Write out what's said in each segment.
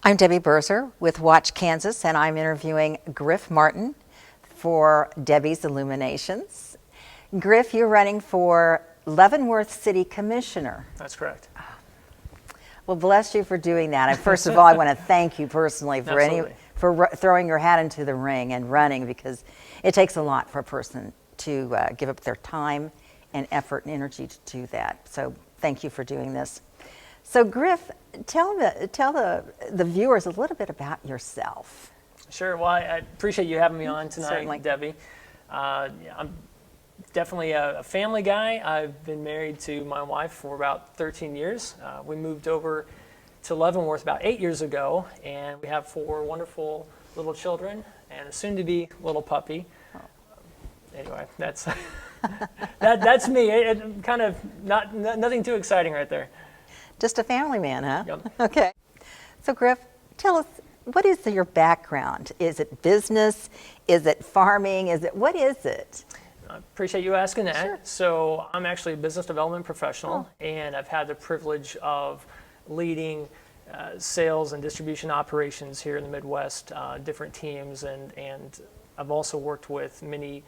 I'm Debe Birzer with Watch Kansas, and I'm interviewing Griff Martin for Debe's Illuminations. Griff, you're running for Leavenworth City Commissioner. That's correct. Well, bless you for doing that. And first of all, I want to thank you personally for throwing your hat into the ring and running, because it takes a lot for a person to give up their time and effort and energy to do that. So thank you for doing this. So Griff, tell the viewers a little bit about yourself. Sure. Well, I appreciate you having me on tonight, Certainly. Debbie. I'm definitely a family guy. I've been married to my wife for about 13 years. We moved over to Leavenworth about 8 years ago, and we have 4 wonderful little children and a soon-to-be little puppy. Anyway, that's that's me. It kind of nothing too exciting right there. Just a family man, huh? Yep. Okay. So Griff, tell us, what is your background? Is it business? Is it farming? What is it? I appreciate you asking that. Sure. So I'm actually a business development professional, and I've had the privilege of leading sales and distribution operations here in the Midwest, different teams, and I've also worked with many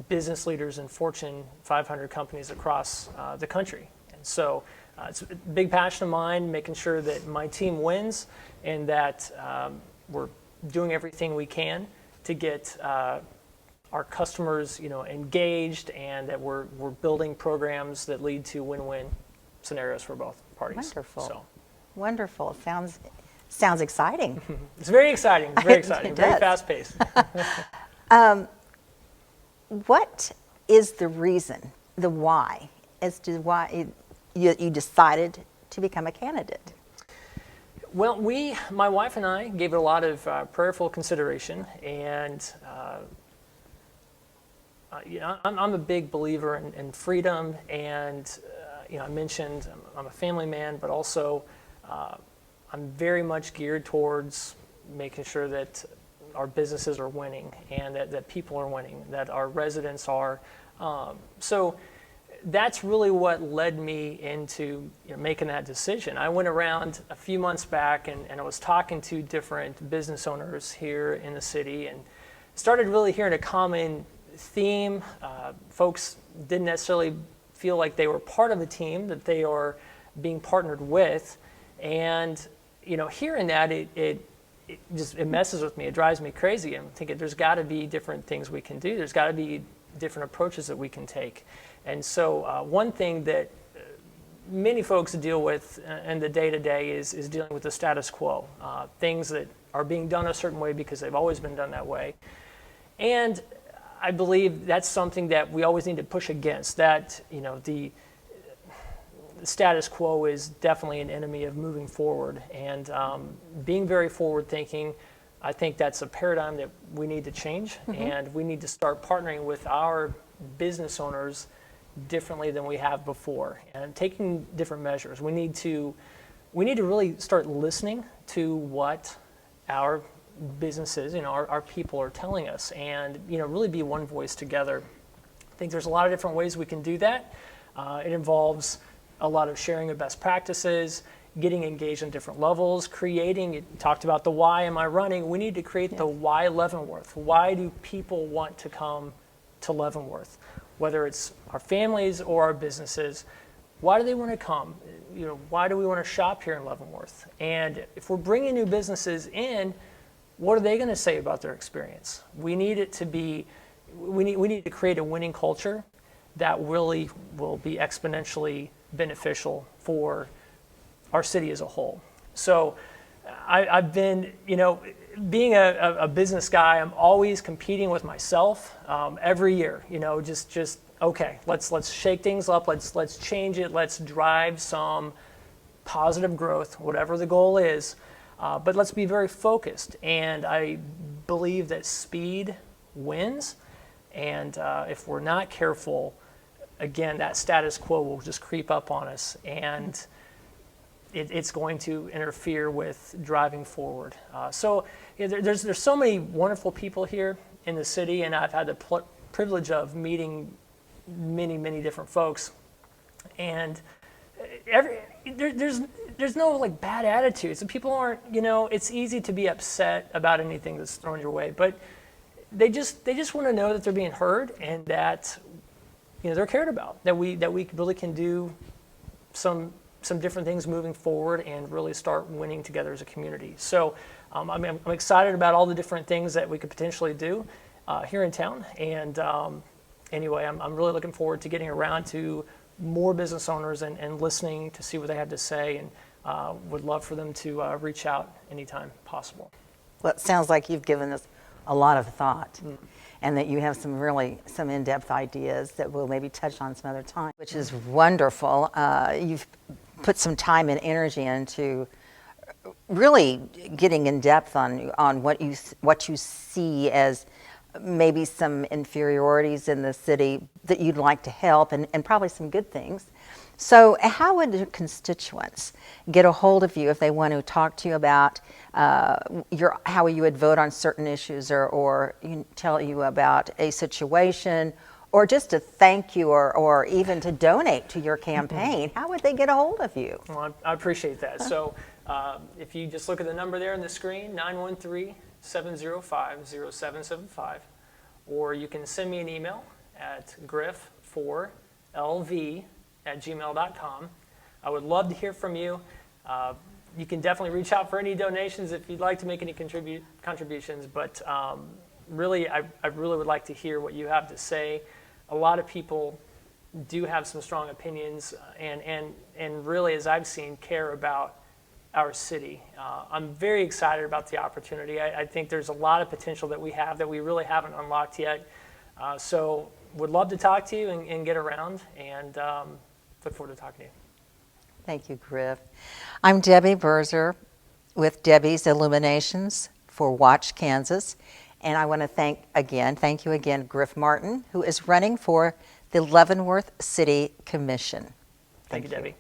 business leaders in Fortune 500 companies across the country. And so it's a big passion of mine, making sure that my team wins and that we're doing everything we can to get our customers, engaged, and that we're building programs that lead to win-win scenarios for both parties. Wonderful. So. Wonderful. Sounds exciting. It's very exciting. It's very exciting. It Very does. fast-paced. What is the reason, the why, as to why you decided to become a candidate? Well, my wife and I gave it a lot of prayerful consideration, and I'm a big believer in freedom, and I mentioned I'm a family man, but also I'm very much geared towards making sure that our businesses are winning and that people are winning, that our residents are. So that's really what led me into making that decision. I went around a few months back and I was talking to different business owners here in the city and started really hearing a common theme. Folks didn't necessarily feel like they were part of a team, that they are being partnered with. And hearing that, it messes with me. It drives me crazy. I'm thinking there's got to be different things we can do. There's got to be different approaches that we can take. And so one thing that many folks deal with in the day-to-day is dealing with the status quo, things that are being done a certain way because they've always been done that way. And I believe that's something that we always need to push against, that the status quo is definitely an enemy of moving forward. And being very forward-thinking, I think that's a paradigm that we need to change, and we need to start partnering with our business owners differently than we have before, and taking different measures. We need to really start listening to what our businesses, our people are telling us, and really be one voice together. I think there's a lot of different ways we can do that. It involves a lot of sharing of best practices, getting engaged on different levels, you talked about the why am I running. We need to create the why Leavenworth. Why do people want to come to Leavenworth? Whether it's our families or our businesses, why do they want to come? Why do we want to shop here in Leavenworth? And if we're bringing new businesses in, what are they going to say about their experience? We need to create a winning culture that really will be exponentially beneficial for our city as a whole. So I've been, being a business guy, I'm always competing with myself every year. Just okay, let's shake things up. Let's change it. Let's drive some positive growth, whatever the goal is. But let's be very focused. And I believe that speed wins. And if we're not careful, again, that status quo will just creep up on us, and it's going to interfere with driving forward. There's so many wonderful people here in the city, and I've had the privilege of meeting many different folks. And there's no like bad attitudes. And people aren't, it's easy to be upset about anything that's thrown your way, but they just want to know that they're being heard and that they're cared about. That we really can do some different things moving forward and really start winning together as a community. So I'm excited about all the different things that we could potentially do here in town. And anyway, I'm really looking forward to getting around to more business owners and listening to see what they have to say, and would love for them to reach out anytime possible. Well, it sounds like you've given this a lot of thought, and that you have some in-depth ideas that we'll maybe touch on some other time, which is wonderful. You've put some time and energy into really getting in depth on what you see as maybe some inferiorities in the city that you'd like to help, and probably some good things. So how would your constituents get a hold of you if they want to talk to you about how you would vote on certain issues, or tell you about a situation, or just to thank you, or even to donate to your campaign? How would they get a hold of you? Well, I appreciate that. So if you just look at the number there on the screen, 913-705-0775, or you can send me an email at griff4lv@gmail.com. I would love to hear from you. You can definitely reach out for any donations if you'd like to make any contributions, but really, I really would like to hear what you have to say. A lot of people do have some strong opinions, and really, as I've seen, care about our city. I'm very excited about the opportunity. I think there's a lot of potential that we have that we really haven't unlocked yet. So would love to talk to you and get around, and look forward to talking to you. Thank you, Griff. I'm Debe Birzer with Debe's Illuminations for Watch Kansas. And I want to thank you again, Griff Martin, who is running for the Leavenworth City Commission. Thank you, Debbie.